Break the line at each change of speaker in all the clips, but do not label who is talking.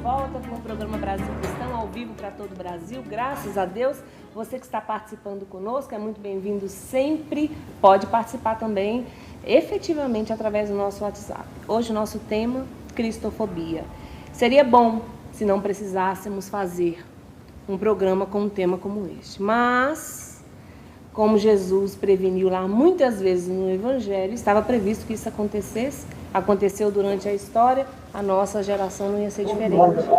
volta com o programa Brasil Cristão, ao vivo para todo o Brasil. Graças a Deus, você que está participando conosco é muito bem-vindo sempre. Pode participar também, efetivamente, através do nosso WhatsApp. Hoje o nosso tema, cristofobia. Seria bom se não precisássemos fazer um programa com um tema como este. Mas, como Jesus preveniu lá muitas vezes no Evangelho, estava previsto que isso acontecesse. Aconteceu durante a história, a nossa geração não ia ser diferente,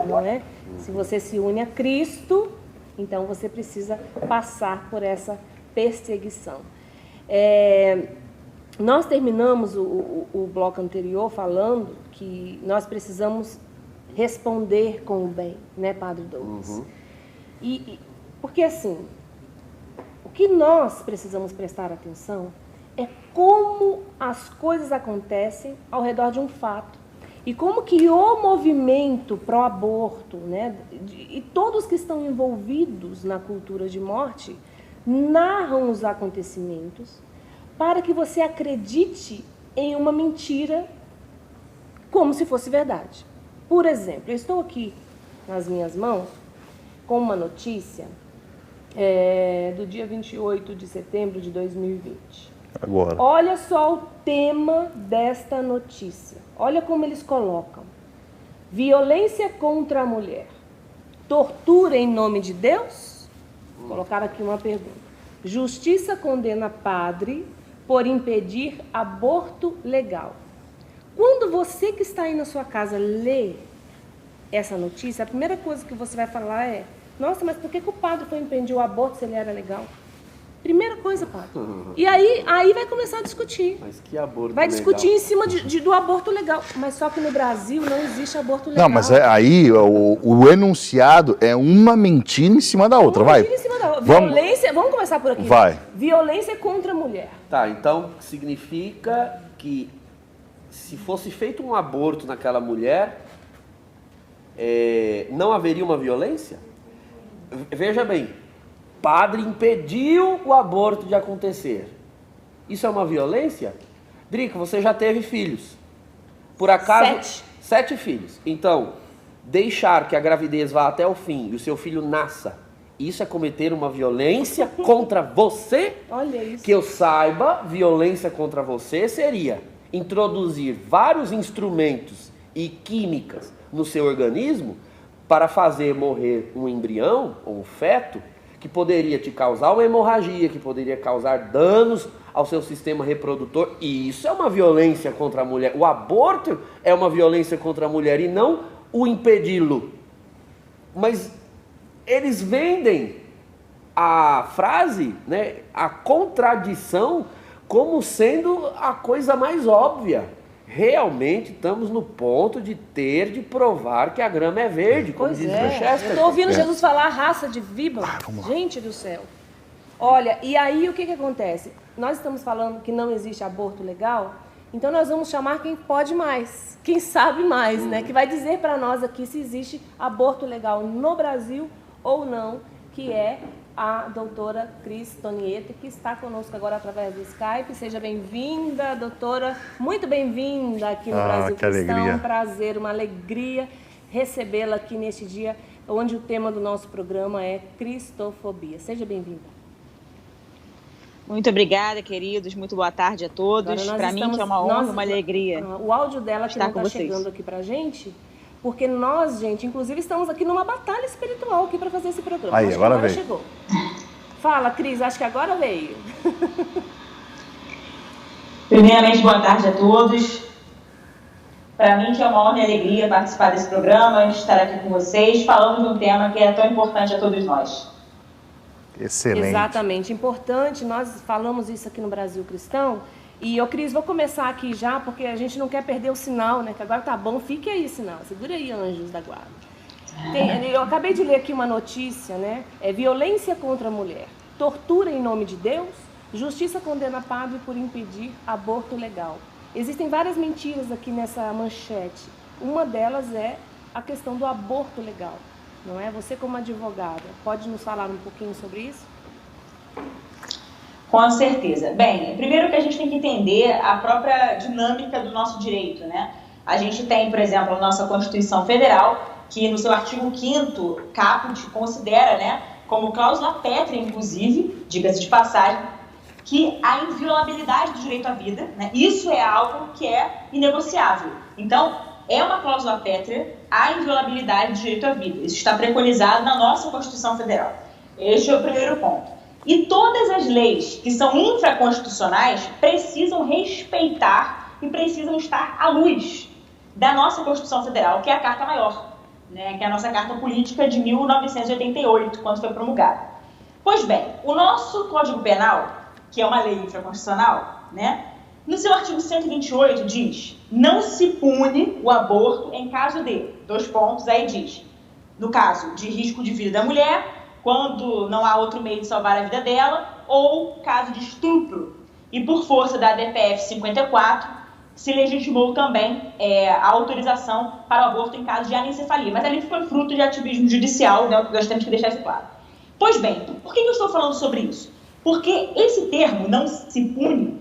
não é? Se você se une a Cristo, então você precisa passar por essa perseguição. Nós terminamos o bloco anterior falando que nós precisamos responder com o bem, né, Padre Douglas? Porque assim, o que nós precisamos prestar atenção é como as coisas acontecem ao redor de um fato. E como que o movimento pró-aborto, né, e todos que estão envolvidos na cultura de morte, narram os acontecimentos para que você acredite em uma mentira como se fosse verdade. Por exemplo, eu estou aqui nas minhas mãos com uma notícia do dia 28 de setembro de 2020.
Agora.
Olha só o tema desta notícia. Olha como eles colocam. Violência contra a mulher. Tortura em nome de Deus? Colocaram aqui uma pergunta. Justiça condena padre por impedir aborto legal. Quando você que está aí na sua casa lê essa notícia, a primeira coisa que você vai falar é: nossa, mas por que o padre foi impedir o aborto se ele era legal? Primeira coisa, padre. E aí vai começar a discutir.
Mas que aborto
vai discutir
legal?
Em cima do aborto legal. Mas só que no Brasil não existe aborto legal.
Não, mas aí o enunciado é uma mentira em cima da outra. Vai.
Mentira em cima da outra. Violência, vamos começar por aqui.
Vai.
Violência contra a mulher.
Tá, então significa que se fosse feito um aborto naquela mulher, não haveria uma violência? Veja bem, padre impediu o aborto de acontecer. Isso é uma violência? Drica, você já teve filhos. Por acaso... 7 filhos. Então, deixar que a gravidez vá até o fim e o seu filho nasça, isso é cometer uma violência contra você?
Olha isso.
Que eu saiba, violência contra você seria introduzir vários instrumentos e químicas no seu organismo para fazer morrer um embrião ou um feto que poderia te causar uma hemorragia, que poderia causar danos ao seu sistema reprodutor. E isso é uma violência contra a mulher. O aborto é uma violência contra a mulher e não o impedi-lo. Mas eles vendem a frase, né, a contradição, como sendo a coisa mais óbvia. Realmente estamos no ponto de ter de provar que a grama é verde, como diz o Chester.
Eu estou ouvindo Jesus falar raça de víbora. Gente do céu. Olha, e aí o que acontece? Nós estamos falando que não existe aborto legal, então nós vamos chamar quem pode mais, quem sabe mais, né? Que vai dizer para nós aqui se existe aborto legal no Brasil ou não, que é a doutora Cris Tonieta, que está conosco agora através do Skype. Seja bem-vinda, doutora. Muito bem-vinda aqui no Brasil Cristão.
Alegria.
Um prazer, uma alegria recebê-la aqui neste dia, onde o tema do nosso programa é cristofobia. Seja bem-vinda.
Muito obrigada, queridos. Muito boa tarde a todos. Para mim que é uma honra, uma alegria.
O áudio dela que não está chegando aqui para a gente, porque nós, gente, inclusive estamos aqui numa batalha espiritual aqui para fazer esse programa.
Aí, agora veio.
Chegou. Fala, Cris, acho que agora veio.
Primeiramente, boa tarde a todos. Para mim que é uma honra e alegria participar desse programa, estar aqui com vocês, falando de um tema que é tão importante a todos nós.
Excelente.
Exatamente, importante. Nós falamos isso aqui no Brasil Cristão. E eu, Cris, vou começar aqui já, porque a gente não quer perder o sinal, né? Que agora tá bom, fique aí, sinal. Segura aí, anjos da guarda. Eu acabei de ler aqui uma notícia, né? Violência contra a mulher. Tortura em nome de Deus. Justiça condena padre por impedir aborto legal. Existem várias mentiras aqui nessa manchete. Uma delas é a questão do aborto legal, não é? Você como advogada, pode nos falar um pouquinho sobre isso?
Com certeza. Bem, primeiro que a gente tem que entender a própria dinâmica do nosso direito, né? A gente tem, por exemplo, a nossa Constituição Federal, que no seu artigo 5º, caput considera, né, como cláusula pétrea, inclusive, diga-se de passagem, que a inviolabilidade do direito à vida, né, isso é algo que é inegociável. Então, é uma cláusula pétrea a inviolabilidade do direito à vida. Isso está preconizado na nossa Constituição Federal. Este é o primeiro ponto. E todas as leis que são infraconstitucionais precisam respeitar e precisam estar à luz da nossa Constituição Federal, que é a Carta Maior, né, que é a nossa Carta Política de 1988, quando foi promulgada. Pois bem, o nosso Código Penal, que é uma lei infraconstitucional, né, no seu artigo 128 diz: não se pune o aborto em caso de, 2 pontos, aí diz, no caso de risco de vida da mulher, quando não há outro meio de salvar a vida dela, ou caso de estupro. E por força da DPF 54, se legitimou também a autorização para o aborto em caso de anencefalia. Mas ali foi fruto de ativismo judicial, né? Nós temos que deixar isso claro. Pois bem, por que eu estou falando sobre isso? Porque esse termo, não se pune,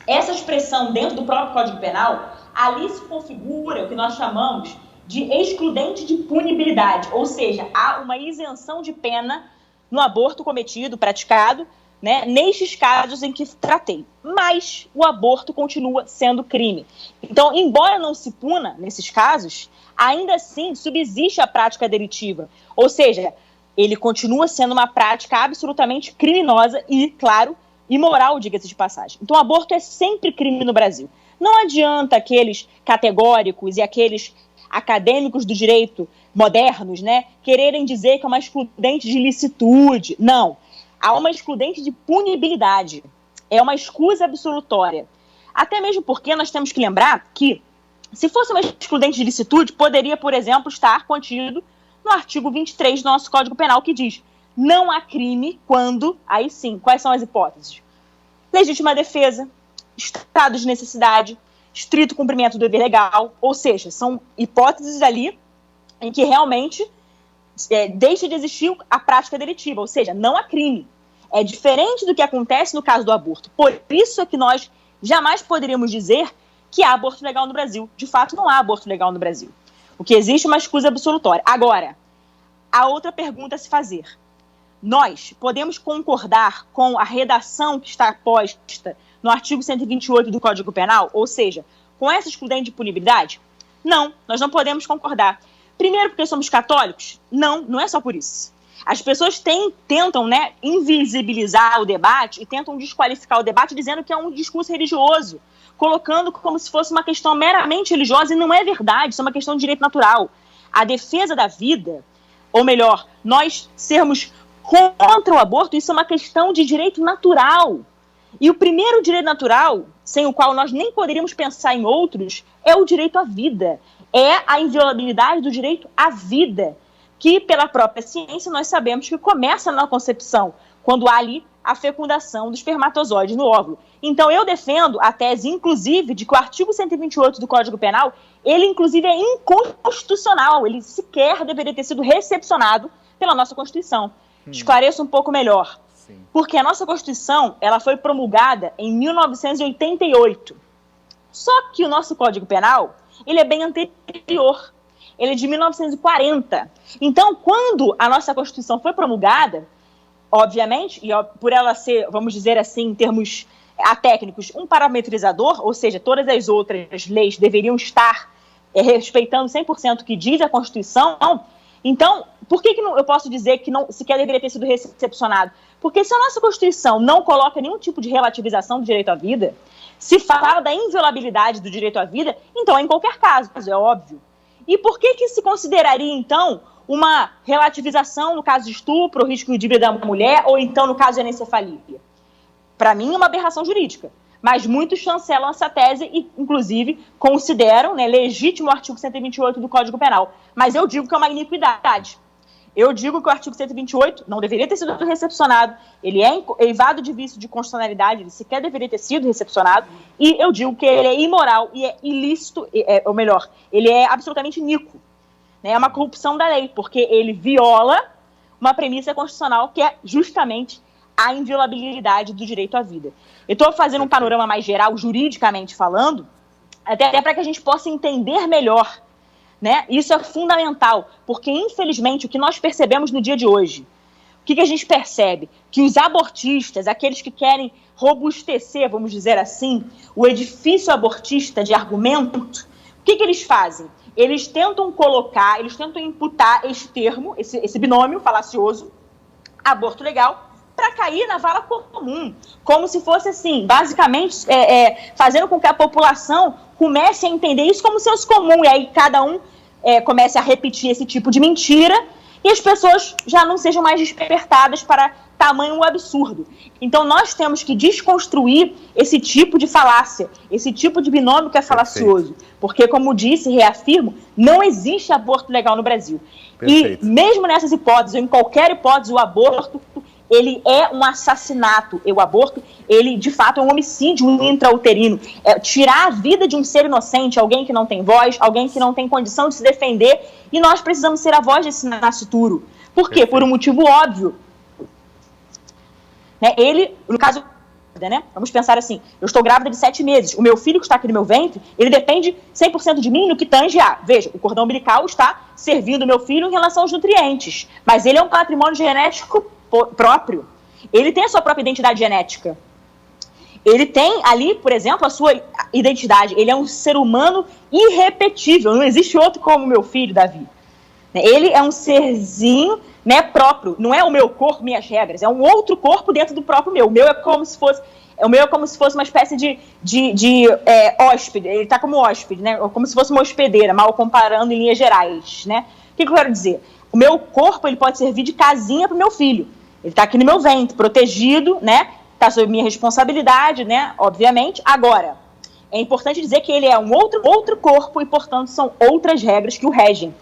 essa expressão dentro do próprio Código Penal, ali se configura o que nós chamamos de excludente de punibilidade, ou seja, há uma isenção de pena no aborto cometido, praticado, né, nestes casos em que tratei. Mas o aborto continua sendo crime. Então, embora não se puna nesses casos, ainda assim subsiste a prática delitiva. Ou seja, ele continua sendo uma prática absolutamente criminosa e, claro, imoral, diga-se de passagem. Então, o aborto é sempre crime no Brasil. Não adianta aqueles categóricos e aqueles acadêmicos do direito modernos, né, quererem dizer que é uma excludente de licitude. Não. Há uma excludente de punibilidade. É uma escusa absolutória. Até mesmo porque nós temos que lembrar que, se fosse uma excludente de licitude, poderia, por exemplo, estar contido no artigo 23 do nosso Código Penal, que diz: não há crime quando, aí sim, quais são as hipóteses? Legítima defesa, estado de necessidade, estrito cumprimento do dever legal, ou seja, são hipóteses ali em que realmente deixa de existir a prática delitiva, ou seja, não há crime. É diferente do que acontece no caso do aborto. Por isso é que nós jamais poderíamos dizer que há aborto legal no Brasil. De fato, não há aborto legal no Brasil. O que existe é uma escusa absolutória. Agora, há outra pergunta a se fazer. Nós podemos concordar com a redação que está posta no artigo 128 do Código Penal, ou seja, com essa excludente de punibilidade? Não, nós não podemos concordar. Primeiro, porque somos católicos? Não, não é só por isso. As pessoas tentam, né, invisibilizar o debate e tentam desqualificar o debate dizendo que é um discurso religioso, colocando como se fosse uma questão meramente religiosa, e não é verdade, isso é uma questão de direito natural. A defesa da vida, ou melhor, nós sermos contra o aborto, isso é uma questão de direito natural. E o primeiro direito natural, sem o qual nós nem poderíamos pensar em outros, é o direito à vida. É a inviolabilidade do direito à vida, que pela própria ciência nós sabemos que começa na concepção, quando há ali a fecundação do espermatozoide no óvulo. Então eu defendo a tese, inclusive, de que o artigo 128 do Código Penal, ele inclusive é inconstitucional, ele sequer deveria ter sido recepcionado pela nossa Constituição. Esclareço um pouco melhor. Sim. Porque a nossa Constituição, ela foi promulgada em 1988. Só que o nosso Código Penal, ele é bem anterior. Ele é de 1940. Então, quando a nossa Constituição foi promulgada, obviamente, e por ela ser, vamos dizer assim, em termos técnicos, um parametrizador, ou seja, todas as outras leis deveriam estar respeitando 100% o que diz a Constituição. Então, por que eu posso dizer que não sequer deveria ter sido recepcionado? Porque se a nossa Constituição não coloca nenhum tipo de relativização do direito à vida, se fala da inviolabilidade do direito à vida, então é em qualquer caso, é óbvio. E por que se consideraria, então, uma relativização no caso de estupro, risco de vida da mulher, ou então no caso de anencefalia? Para mim, é uma aberração jurídica. Mas muitos chancelam essa tese e, inclusive, consideram, né, legítimo o artigo 128 do Código Penal. Mas eu digo que é uma iniquidade. Eu digo que o artigo 128 não deveria ter sido recepcionado, ele é eivado de vício de constitucionalidade, ele sequer deveria ter sido recepcionado, e eu digo que ele é imoral e é ilícito, ou melhor, ele é absolutamente iníquo. Né? É uma corrupção da lei, porque ele viola uma premissa constitucional que é justamente a inviolabilidade do direito à vida. Eu estou fazendo um panorama mais geral, juridicamente falando, até para que a gente possa entender melhor né? Isso é fundamental, porque, infelizmente, o que nós percebemos no dia de hoje, o que a gente percebe? Que os abortistas, aqueles que querem robustecer, vamos dizer assim, o edifício abortista de argumento, o que eles fazem? Eles tentam colocar, eles tentam imputar esse termo, esse binômio falacioso, aborto legal, para cair na vala comum, como se fosse assim, basicamente fazendo com que a população comece a entender isso como senso comum, e aí cada um comece a repetir esse tipo de mentira, e as pessoas já não sejam mais despertadas para tamanho absurdo. Então nós temos que desconstruir esse tipo de falácia, esse tipo de binômio que é falacioso. Perfeito. Porque, como disse e reafirmo, não existe aborto legal no Brasil. Perfeito. E mesmo nessas hipóteses, ou em qualquer hipótese, o aborto, ele é um assassinato. O aborto, ele de fato é um homicídio intrauterino. Tirar a vida de um ser inocente, alguém que não tem voz, alguém que não tem condição de se defender, e nós precisamos ser a voz desse nascituro. Por quê? Perfeito. Por um motivo óbvio. Ele, no caso, né? Vamos pensar assim, eu estou grávida de 7 meses, o meu filho que está aqui no meu ventre, ele depende 100% de mim no que tange a, veja, o cordão umbilical está servindo o meu filho em relação aos nutrientes, mas ele é um patrimônio genético próprio, ele tem a sua própria identidade genética, ele tem ali, por exemplo, a sua identidade, ele é um ser humano irrepetível, não existe outro como meu filho, Davi. Ele é um serzinho, né, próprio, não é o meu corpo, minhas regras, é um outro corpo dentro do próprio meu. O meu é como se fosse uma espécie de hóspede, ele está como hóspede, né, como se fosse uma hospedeira, mal comparando em linhas gerais, né. O que eu quero dizer? O meu corpo, ele pode servir de casinha para o meu filho, ele está aqui no meu ventre, protegido, né, está sob minha responsabilidade, né, obviamente. Agora, é importante dizer que ele é um outro corpo e, portanto, são outras regras que o regem.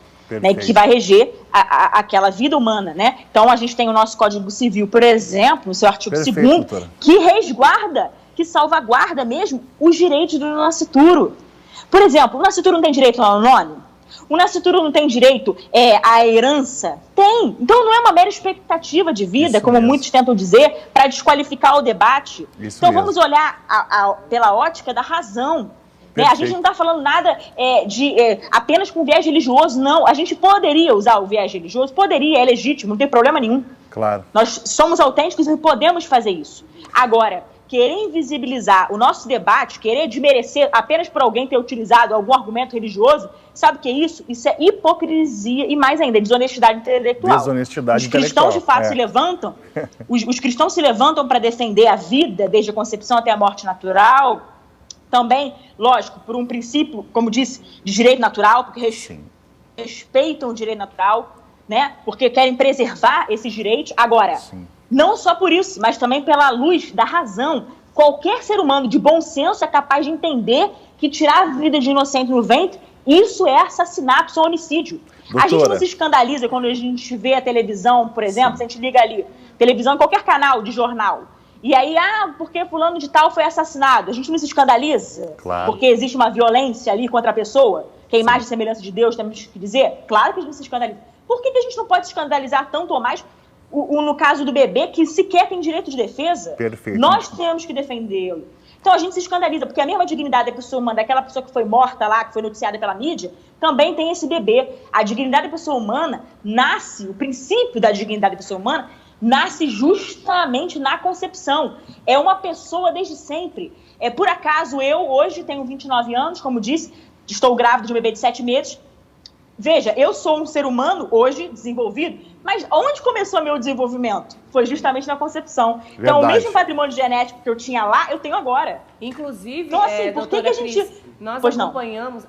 Né, que vai reger aquela vida humana, né? Então a gente tem o nosso Código Civil, por exemplo, no seu artigo 2º, que resguarda, que salvaguarda mesmo os direitos do nascituro. Por exemplo, o nascituro não tem direito ao nome? O nascituro não tem direito à herança? Tem. Então não é uma mera expectativa de vida, como muitos tentam dizer, para desqualificar o debate. Então vamos olhar pela ótica da razão. Né? A gente não está falando nada apenas com viés religioso, não. A gente poderia usar o viés religioso, poderia, é legítimo, não tem problema nenhum.
Claro.
Nós somos autênticos e podemos fazer isso. Agora, querer invisibilizar o nosso debate, querer desmerecer apenas por alguém ter utilizado algum argumento religioso, sabe o que é isso? Isso é hipocrisia e, mais ainda, desonestidade intelectual.
Desonestidade
intelectual. Os cristãos, de fato, se levantam, os cristãos se levantam para defender a vida, desde a concepção até a morte natural. Também, lógico, por um princípio, como disse, de direito natural, porque respeitam o direito natural, né? Porque querem preservar esses direitos. Agora, não só por isso, mas também pela luz da razão. Qualquer ser humano de bom senso é capaz de entender que tirar a vida de inocente no ventre, isso é assassinato, isso é homicídio. Doutora. A gente não se escandaliza quando a gente vê a televisão, por exemplo, se a gente liga ali, televisão em qualquer canal de jornal. E aí, porque fulano de tal foi assassinado. A gente não se escandaliza? Claro. Porque existe uma violência ali contra a pessoa, que é a imagem e semelhança de Deus, temos que dizer? Claro que a gente se escandaliza. Por que a gente não pode se escandalizar tanto ou mais no caso do bebê, que sequer tem direito de defesa? Perfeito. Nós temos que defendê-lo. Então a gente se escandaliza, porque a mesma dignidade da pessoa humana, daquela pessoa que foi morta lá, que foi noticiada pela mídia, também tem esse bebê. A dignidade da pessoa humana nasce, o princípio da dignidade da pessoa humana, nasce justamente na concepção. É uma pessoa desde sempre. Por acaso, eu hoje tenho 29 anos, como disse, estou grávida de um bebê de 7 meses. Veja, eu sou um ser humano hoje desenvolvido, mas onde começou meu desenvolvimento? Foi justamente na concepção. Verdade. Então, o mesmo patrimônio genético que eu tinha lá, eu tenho agora.
Inclusive,
então, assim, por que a gente...
Nós acompanhamos,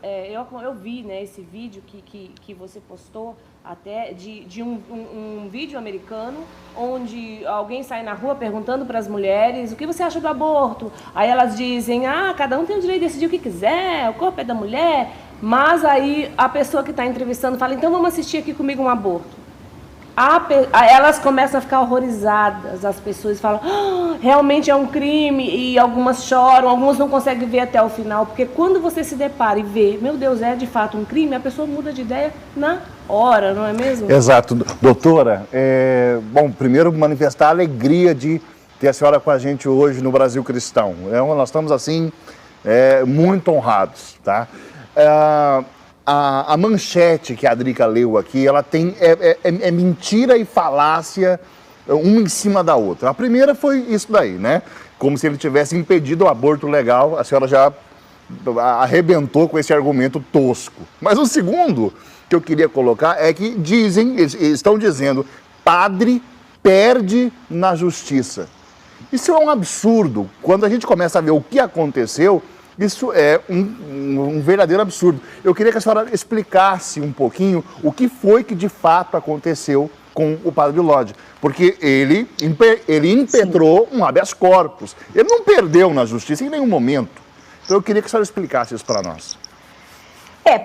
eu vi, né, esse vídeo que você postou, até de um vídeo americano, onde alguém sai na rua perguntando para as mulheres o que você acha do aborto. Aí elas dizem, cada um tem o direito de decidir o que quiser, o corpo é da mulher. Mas aí a pessoa que está entrevistando fala, então vamos assistir aqui comigo um aborto. Elas começam a ficar horrorizadas, as pessoas falam, realmente é um crime, e algumas choram, algumas não conseguem ver até o final, porque quando você se depara e vê, meu Deus, é de fato um crime, a pessoa muda de ideia na hora, não é mesmo?
Exato. Doutora, bom, primeiro manifestar a alegria de ter a senhora com a gente hoje no Brasil Cristão. Nós estamos, assim, muito honrados, tá? a manchete que a Drica leu aqui, ela tem é mentira e falácia uma em cima da outra. A primeira foi isso daí, né? Como se ele tivesse impedido o aborto legal, a senhora já arrebentou com esse argumento tosco. Mas o segundo que eu queria colocar é que estão dizendo, padre perde na justiça. Isso é um absurdo. Quando a gente começa a ver o que aconteceu, isso é um verdadeiro absurdo. Eu queria que a senhora explicasse um pouquinho o que foi que de fato aconteceu com o padre Lodge. Porque ele impetrou um habeas corpus. Ele não perdeu na justiça em nenhum momento. Então eu queria que a senhora explicasse isso para nós.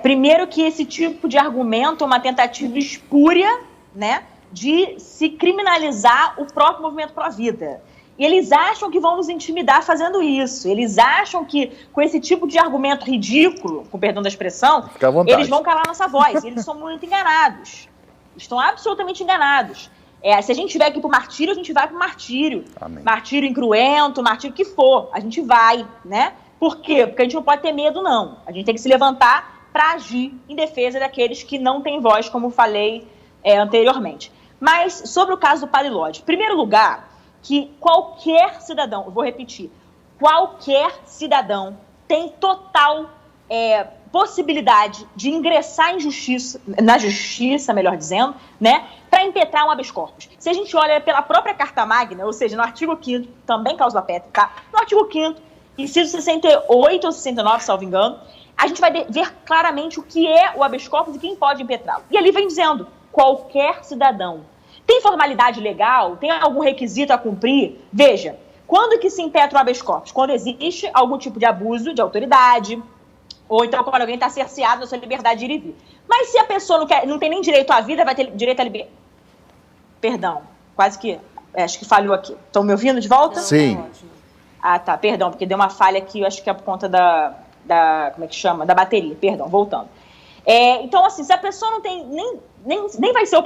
Primeiro que esse tipo de argumento é uma tentativa espúria, né, de se criminalizar o próprio movimento Pró Vida. E eles acham que vão nos intimidar fazendo isso. Eles acham que, com esse tipo de argumento ridículo, com perdão da expressão, eles vão calar nossa voz. Eles são muito enganados. Estão absolutamente enganados. Se a gente tiver que ir para o martírio, a gente vai para o martírio.
Amém.
Martírio incruento, martírio que for. A gente vai, né? Por quê? Porque a gente não pode ter medo, não. A gente tem que se levantar para agir em defesa daqueles que não têm voz, como falei anteriormente. Mas, sobre o caso do padre Lodge, em primeiro lugar, que qualquer cidadão, eu vou repetir, qualquer cidadão tem total possibilidade de ingressar na justiça, melhor dizendo, né, para impetrar um habeas corpus. Se a gente olha pela própria Carta Magna, ou seja, no artigo 5º, também cláusula pétrea, tá? No artigo 5º, inciso 68 ou 69, salvo engano, a gente vai ver claramente o que é o habeas corpus e quem pode impetrá-lo. E ali vem dizendo, qualquer cidadão. Tem formalidade legal? Tem algum requisito a cumprir? Veja, quando que se impetra o habeas corpus? Quando existe algum tipo de abuso de autoridade, ou então quando alguém está cerceado da sua liberdade de ir e vir. Mas se a pessoa não tem nem direito à vida, vai ter direito à liberdade... Perdão, quase que... acho que falhou aqui. Estão me ouvindo de volta?
Sim.
Tá, perdão, porque deu uma falha aqui, eu acho que é por conta como é que chama? Da bateria, perdão, voltando. Então, assim, se a pessoa não tem nem vai ser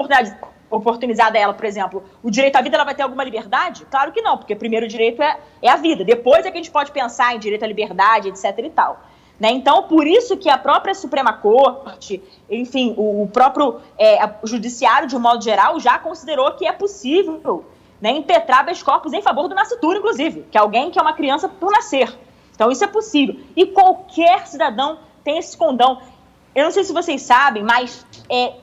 oportunizada a ela, por exemplo, o direito à vida, ela vai ter alguma liberdade? Claro que não, porque primeiro o direito é a vida. Depois é que a gente pode pensar em direito à liberdade, etc e tal. Né? Então, por isso que a própria Suprema Corte, enfim, o próprio o judiciário, de um modo geral, já considerou que é possível, né, impetrar habeas corpus em favor do nascituro, inclusive, que é alguém que é uma criança por nascer. Então, isso é possível. E qualquer cidadão tem esse condão. Eu não sei se vocês sabem, mas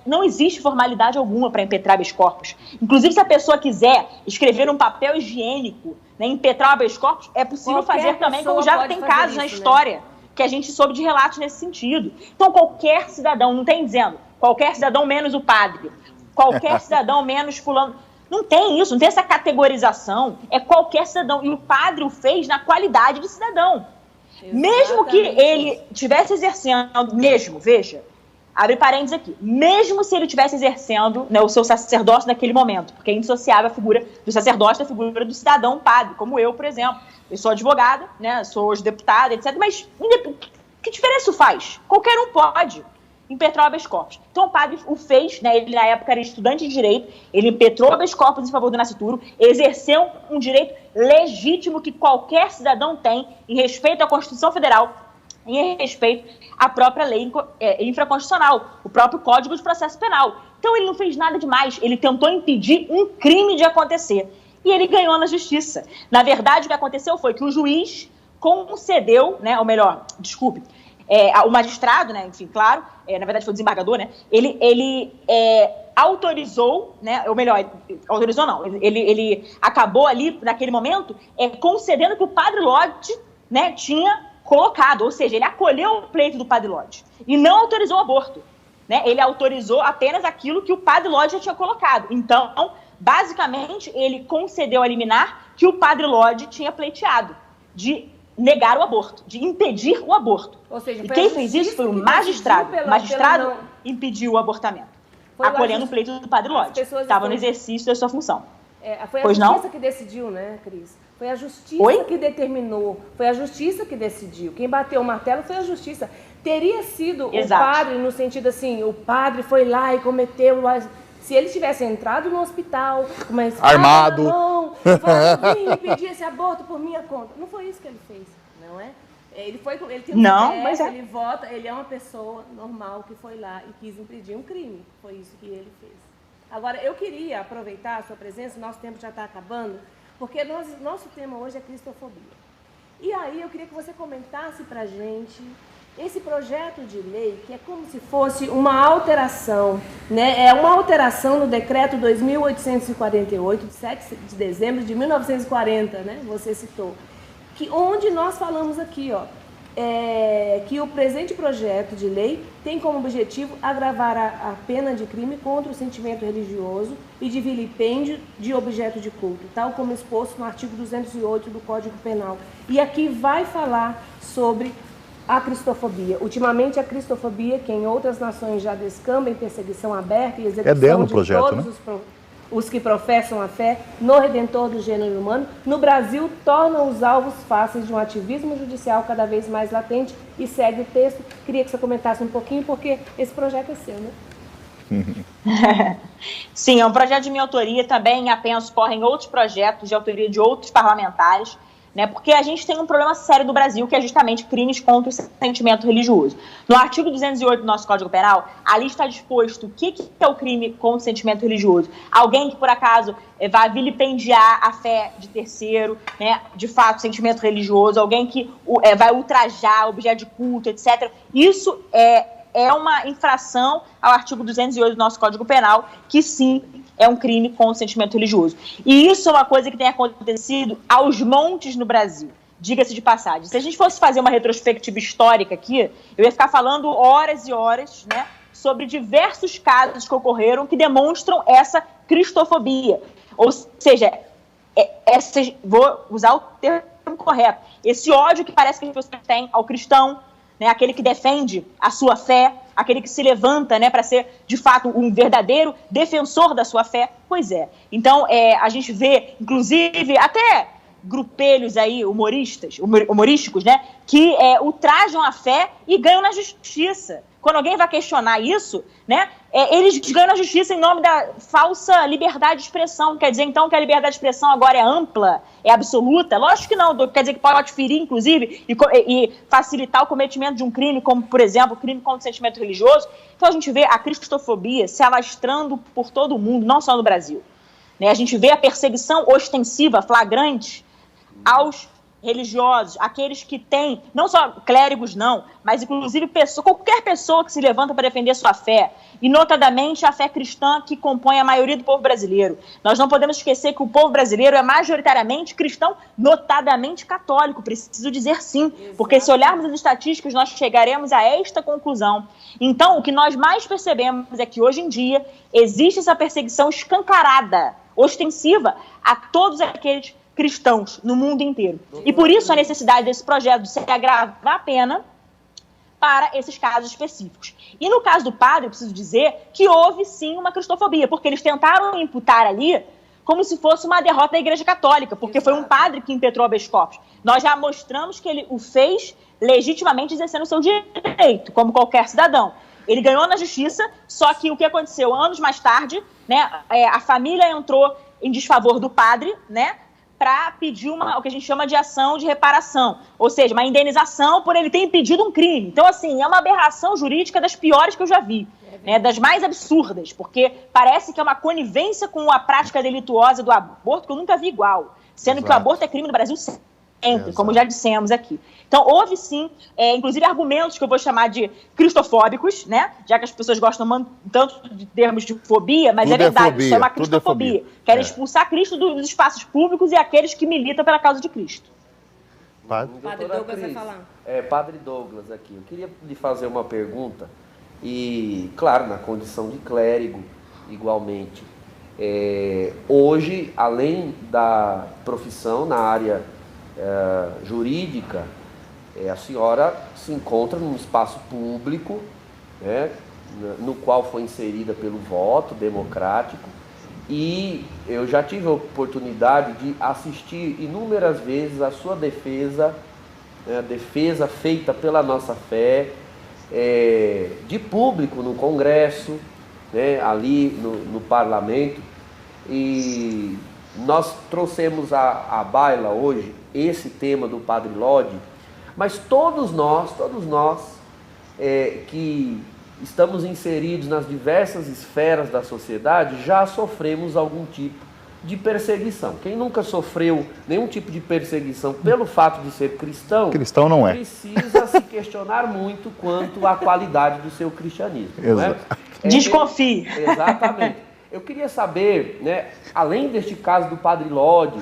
não existe formalidade alguma para impetrar habeas corpus. Inclusive, se a pessoa quiser escrever um papel higiênico, né, impetrar habeas corpus, é possível fazer também, como já tem casos na história, né, que a gente soube de relatos nesse sentido. Então, qualquer cidadão, não tem dizendo, qualquer cidadão menos o padre, qualquer cidadão menos fulano. Não tem isso, não tem essa categorização. É qualquer cidadão. E o padre o fez na qualidade de cidadão. Exatamente. Mesmo que ele estivesse exercendo, veja, abre parênteses aqui, mesmo se ele estivesse exercendo, né, o seu sacerdócio naquele momento, porque é indissociável a figura do sacerdote da figura do cidadão padre, como eu, por exemplo. Eu sou advogada, né, sou hoje deputada, etc. Mas que diferença isso faz? Qualquer um pode impetrar o habeas corpus. Então o padre o fez, né, ele na época era estudante de direito, ele impetrou o habeas corpus em favor do nascituro, exerceu um direito legítimo que qualquer cidadão tem em respeito à Constituição Federal, em respeito à própria lei infraconstitucional, o próprio Código de Processo Penal. Então ele não fez nada demais, ele tentou impedir um crime de acontecer. E ele ganhou na justiça. Na verdade, o que aconteceu foi que o juiz concedeu, né, ou melhor, desculpe, o magistrado, né, enfim, claro, na verdade foi o desembargador, né, ele autorizou, né, ou melhor, autorizou não, ele acabou ali, naquele momento, concedendo que o padre Lodge, né, tinha colocado, ou seja, ele acolheu o pleito do padre Lodge e não autorizou o aborto, né, ele autorizou apenas aquilo que o padre Lodge já tinha colocado. Então, basicamente, ele concedeu a liminar que o padre Lodge tinha pleiteado, de negar o aborto, de impedir o aborto.
Ou seja,
e quem fez isso foi o magistrado. O magistrado impediu o abortamento, acolhendo o pleito do padre Lodge, que estava no exercício da sua função.
Foi a justiça que decidiu, né, Cris? Foi a justiça que determinou, foi a justiça que decidiu. Quem bateu o martelo foi a justiça. Teria sido o padre, no sentido assim, o padre foi lá e cometeu... Se ele tivesse entrado no hospital, mas
armado,
não, vim pedir esse aborto por minha conta. Não foi isso que ele fez, não é? Ele tem
Não,
CPF,
mas
ele vota, ele é uma pessoa normal que foi lá e quis impedir um crime. Foi isso que ele fez. Agora, eu queria aproveitar a sua presença, nosso tempo já está acabando, porque nosso tema hoje é cristofobia. E aí eu queria que você comentasse para a gente esse projeto de lei, que é como se fosse uma alteração, né? É uma alteração no decreto 2.848, de 7 de dezembro de 1940, né? Você citou. Onde nós falamos aqui, ó, que o presente projeto de lei tem como objetivo agravar a pena de crime contra o sentimento religioso e de vilipêndio de objeto de culto, tal como exposto no artigo 208 do Código Penal. E aqui vai falar sobre a cristofobia. Ultimamente, a cristofobia, que em outras nações já descamba em perseguição aberta e execução de
projeto,
todos,
né?
Os que professam a fé no Redentor do gênero humano, no Brasil, tornam os alvos fáceis de um ativismo judicial cada vez mais latente. E segue o texto. Queria que você comentasse um pouquinho, porque esse projeto é seu, né?
Sim, é um projeto de minha autoria. Também apenas correm outros projetos de autoria de outros parlamentares, né? Porque a gente tem um problema sério no Brasil, que é justamente crimes contra o sentimento religioso. No artigo 208 do nosso Código Penal, ali está disposto o que é o crime contra o sentimento religioso. Alguém que, por acaso, vai vilipendiar a fé de terceiro, né? De fato, sentimento religioso, alguém que vai ultrajar objeto de culto, etc. Isso é uma infração ao artigo 208 do nosso Código Penal, que sim, é um crime com o sentimento religioso. E isso é uma coisa que tem acontecido aos montes no Brasil, diga-se de passagem. Se a gente fosse fazer uma retrospectiva histórica aqui, eu ia ficar falando horas e horas, né, sobre diversos casos que ocorreram que demonstram essa cristofobia. Ou seja, vou usar o termo correto, esse ódio que parece que as pessoas têm ao cristão, né, aquele que defende a sua fé, aquele que se levanta, né, para ser, de fato, um verdadeiro defensor da sua fé. Pois é. Então, a gente vê, inclusive, até grupelhos aí humorísticos, né, que ultrajam a fé e ganham na justiça. Quando alguém vai questionar isso, né, eles ganham na justiça em nome da falsa liberdade de expressão. Quer dizer, então, que a liberdade de expressão agora é ampla, é absoluta? Lógico que não. Quer dizer que pode ferir, inclusive, e facilitar o cometimento de um crime, como, por exemplo, o crime contra o sentimento religioso. Então, a gente vê a cristofobia se alastrando por todo o mundo, não só no Brasil, né? A gente vê a perseguição ostensiva, flagrante, aos religiosos, aqueles que têm, não só clérigos não, mas inclusive qualquer pessoa que se levanta para defender sua fé, e notadamente a fé cristã que compõe a maioria do povo brasileiro. Nós não podemos esquecer que o povo brasileiro é majoritariamente cristão, notadamente católico, preciso dizer sim, porque se olharmos as estatísticas nós chegaremos a esta conclusão. Então, o que nós mais percebemos é que hoje em dia existe essa perseguição escancarada, ostensiva, a todos aqueles cristãos no mundo inteiro. E por isso a necessidade desse projeto de se agravar a pena para esses casos específicos. E no caso do padre, eu preciso dizer que houve sim uma cristofobia, porque eles tentaram imputar ali como se fosse uma derrota da Igreja Católica, porque foi um padre que impetrou habeas corpus. Nós já mostramos que ele o fez legitimamente exercendo o seu direito, como qualquer cidadão. Ele ganhou na justiça, só que o que aconteceu anos mais tarde, né, a família entrou em desfavor do padre, né, para pedir o que a gente chama de ação de reparação, ou seja, uma indenização por ele ter impedido um crime. Então, assim, é uma aberração jurídica das piores que eu já vi, né, das mais absurdas, porque parece que é uma conivência com a prática delituosa do aborto que eu nunca vi igual, sendo que o aborto é crime no Brasil sempre, como já dissemos aqui. Então, houve sim, inclusive argumentos que eu vou chamar de cristofóbicos, né? Já que as pessoas gostam tanto de termos de fobia, mas tudo é verdade, fobia, isso é uma cristofobia. Querem expulsar Cristo dos espaços públicos e aqueles que militam pela causa de Cristo.
Padre Douglas vai falar.
Padre Douglas aqui. Eu queria lhe fazer uma pergunta, e, claro, na condição de clérigo, igualmente. Hoje, além da profissão na área jurídica, a senhora se encontra num espaço público, né, no qual foi inserida pelo voto democrático, e eu já tive a oportunidade de assistir inúmeras vezes a sua defesa, a defesa feita pela nossa fé, de público no Congresso, né, ali no Parlamento, e nós trouxemos à baila hoje esse tema do Padre Lodi, Mas todos nós que estamos inseridos nas diversas esferas da sociedade já sofremos algum tipo de perseguição. Quem nunca sofreu nenhum tipo de perseguição pelo fato de ser cristão,
não é.
Precisa se questionar muito quanto à qualidade do seu cristianismo. Não é?
Desconfie.
Exatamente. Eu queria saber, né, além deste caso do Padre Lodi,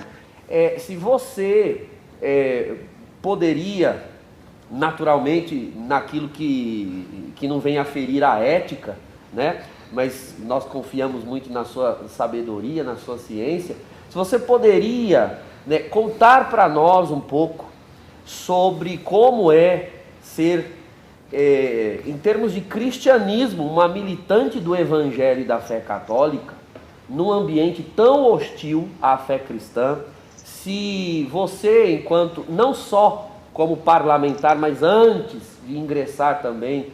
se você poderia, naturalmente, naquilo que não vem a ferir a ética, né, mas nós confiamos muito na sua sabedoria, na sua ciência, se você poderia, né, contar para nós um pouco sobre como é ser, em termos de cristianismo, uma militante do Evangelho e da fé católica, num ambiente tão hostil à fé cristã. Se você, enquanto, não só como parlamentar, mas antes de ingressar também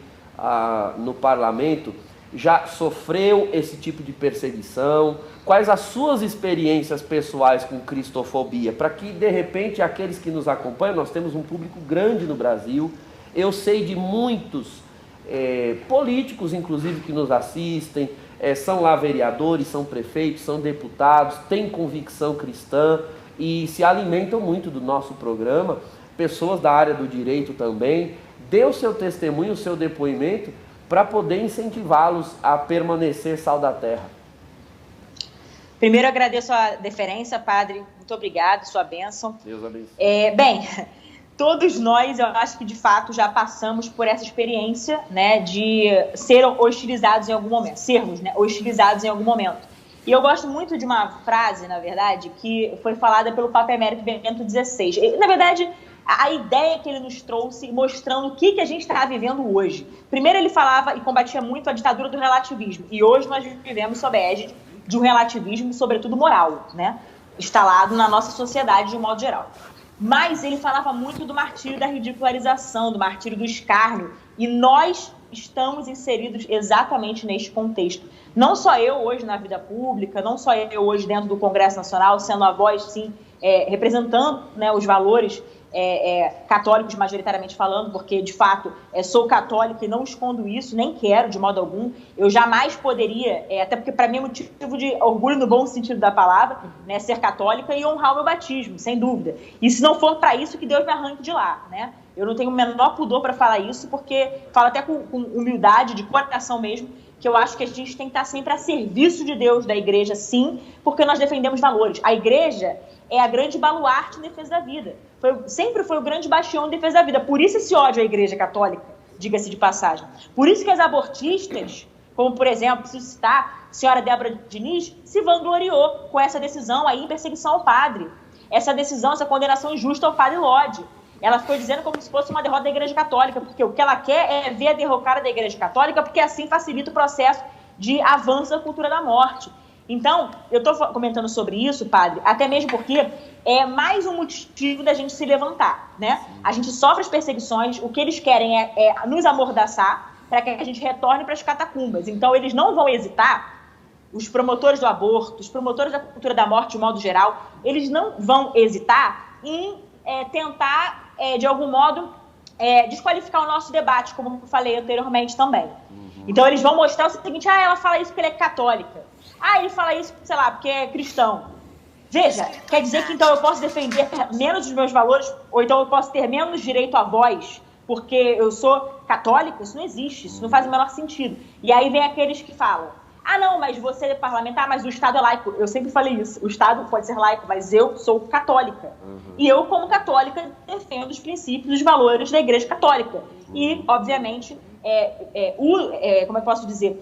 no parlamento, já sofreu esse tipo de perseguição? Quais as suas experiências pessoais com cristofobia? Para que, de repente, aqueles que nos acompanham, nós temos um público grande no Brasil, eu sei de muitos políticos, inclusive, que nos assistem, são lá vereadores, são prefeitos, são deputados, têm convicção cristã e se alimentam muito do nosso programa, pessoas da área do direito também. Dê o seu testemunho, o seu depoimento, para poder incentivá-los a permanecer sal da terra.
Primeiro, agradeço a deferência, padre. Muito obrigado, sua bênção.
Deus abençoe.
Bem, todos nós, eu acho que de fato já passamos por essa experiência, né, de ser hostilizados em algum momento, sermos, né, hostilizados em algum momento. E eu gosto muito de uma frase, na verdade, que foi falada pelo Papa Emérito Bento XVI. Na verdade, a ideia que ele nos trouxe, mostrando o que a gente está vivendo hoje. Primeiro, ele falava e combatia muito a ditadura do relativismo. E hoje nós vivemos sob a égide de um relativismo, sobretudo moral, né, instalado na nossa sociedade de um modo geral. Mas ele falava muito do martírio da ridicularização, do martírio do escárnio. E nós estamos inseridos exatamente neste contexto. Não só eu hoje na vida pública, não só eu hoje dentro do Congresso Nacional, sendo a voz, sim, representando, né, os valores católicos, majoritariamente falando, porque, de fato, sou católica e não escondo isso, nem quero, de modo algum. Eu jamais poderia, até porque, para mim, é motivo de orgulho no bom sentido da palavra, né, ser católica e honrar o meu batismo, sem dúvida. E se não for para isso, que Deus me arranque de lá, né? Eu não tenho o menor pudor para falar isso, porque falo até com humildade, de coração mesmo, que eu acho que a gente tem que estar sempre a serviço de Deus, da igreja, sim, porque nós defendemos valores. A igreja é a grande baluarte em defesa da vida. Sempre foi o grande bastião em defesa da vida. Por isso esse ódio à igreja católica, diga-se de passagem. Por isso que as abortistas, como, por exemplo, preciso citar, a senhora Débora Diniz, se vangloriou com essa decisão aí em perseguição ao padre. Essa decisão, essa condenação injusta ao padre Lodi. Ela ficou dizendo como se fosse uma derrota da Igreja Católica, porque o que ela quer é ver a derrocada da Igreja Católica, porque assim facilita o processo de avanço da cultura da morte. Então, eu estou comentando sobre isso, padre, até mesmo porque é mais um motivo da gente se levantar, né? A gente sofre as perseguições, o que eles querem é nos amordaçar para que a gente retorne para as catacumbas. Então, eles não vão hesitar, os promotores do aborto, os promotores da cultura da morte de modo geral, eles não vão hesitar em tentar, de algum modo, desqualificar o nosso debate, como eu falei anteriormente também. Então, eles vão mostrar o seguinte: ela fala isso porque ela é católica. Ele fala isso, sei lá, porque é cristão. Veja, quer dizer que então eu posso defender menos os meus valores, ou então eu posso ter menos direito à voz, porque eu sou católica? Isso não existe, isso não faz o menor sentido. E aí vem aqueles que falam: não, mas você é parlamentar, mas o Estado é laico. Eu sempre falei isso, o Estado pode ser laico, mas eu sou católica. E eu, como católica, defendo os princípios, os valores da Igreja Católica. E, obviamente, como eu posso dizer,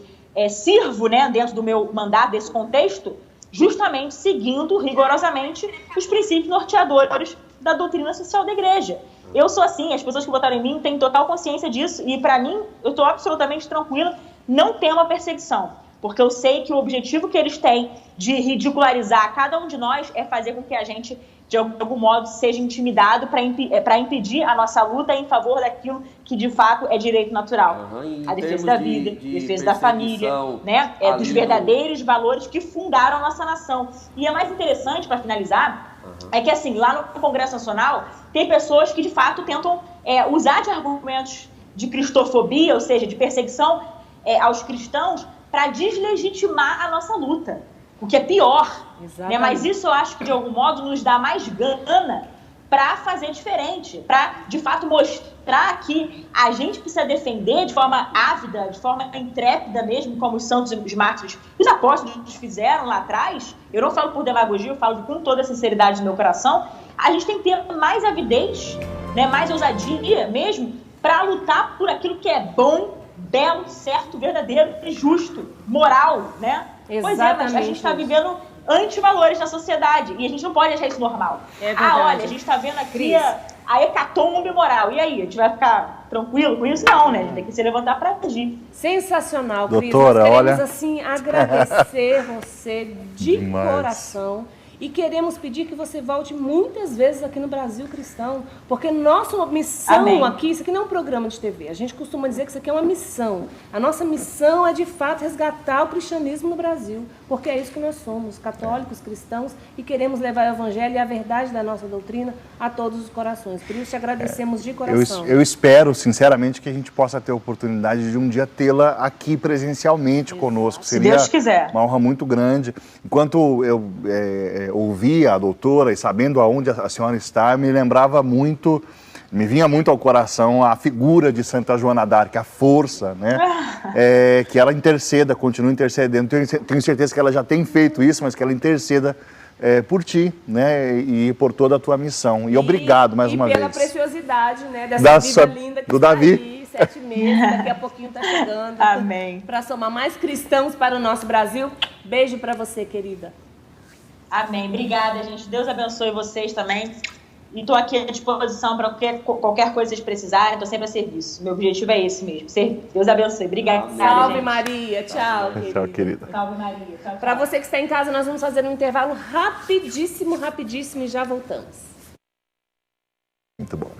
sirvo, né, dentro do meu mandato, desse contexto, justamente seguindo rigorosamente os princípios norteadores da doutrina social da Igreja. Eu sou assim, as pessoas que votaram em mim têm total consciência disso, e para mim, eu estou absolutamente tranquila, não tem uma perseguição. Porque eu sei que o objetivo que eles têm de ridicularizar cada um de nós é fazer com que a gente, de algum modo, seja intimidado para impedir a nossa luta em favor daquilo que, de fato, é direito natural. A defesa da vida, defesa da família, né? Dos verdadeiros valores que fundaram a nossa nação. E é mais interessante, para finalizar, é que, assim, lá no Congresso Nacional, tem pessoas que, de fato, tentam usar de argumentos de cristofobia, ou seja, de perseguição aos cristãos, para deslegitimar a nossa luta, o que é pior. Né? Mas isso eu acho que, de algum modo, nos dá mais gana para fazer diferente, para, de fato, mostrar que a gente precisa defender de forma ávida, de forma intrépida mesmo, como os santos e os mártires, os apóstolos fizeram lá atrás. Eu não falo por demagogia, eu falo com toda a sinceridade do meu coração. A gente tem que ter mais avidez, né, mais ousadia mesmo, para lutar por aquilo que é bom, belo, certo, verdadeiro e justo, moral, né?
Exatamente.
Pois é, mas a gente está vivendo antivalores na sociedade e a gente não pode achar isso normal. Olha, a gente está vendo aqui a hecatombe moral. E aí, a gente vai ficar tranquilo com isso? Não, né? A gente tem que se levantar para agir.
Sensacional, Cris.
Doutora,
nós queremos,
olha...
assim, agradecer você de
Demais.
coração. E queremos pedir que você volte muitas vezes aqui no Brasil Cristão, porque nossa missão aqui, isso aqui não é um programa de TV, a gente costuma dizer que isso aqui é uma missão. A nossa missão é, de fato, resgatar o cristianismo no Brasil, porque é isso que nós somos, católicos, cristãos, e queremos levar o evangelho e a verdade da nossa doutrina a todos os corações. Por isso, te agradecemos de coração.
Eu espero, sinceramente, que a gente possa ter a oportunidade de um dia tê-la aqui presencialmente conosco. Seria
Deus quiser.
Uma honra muito grande. Enquanto eu ouvia a doutora e sabendo aonde a senhora está, me vinha muito ao coração a figura de Santa Joana d'Arc, a força, né? Que ela interceda, continue intercedendo. Tenho certeza que ela já tem feito isso, mas que ela interceda por ti, né? E por toda a tua missão. E obrigado mais uma vez.
E pela preciosidade, né? Dessa vida linda que
do
está
Davi.
aí, 7 meses, daqui a pouquinho está chegando.
Amém.
Para somar mais cristãos para o nosso Brasil. Beijo para você, querida.
Amém. Obrigada, gente. Deus abençoe vocês também. E estou aqui à disposição para qualquer coisa que vocês precisarem. Estou sempre a serviço. Meu objetivo é esse mesmo. Deus abençoe. Obrigada.
Salve,
gente.
Maria. Tchau, querida.
Tchau, querida.
Salve, Maria. Tchau, tchau.
Para você que está em casa, nós vamos fazer um intervalo rapidíssimo e já voltamos.
Muito bom.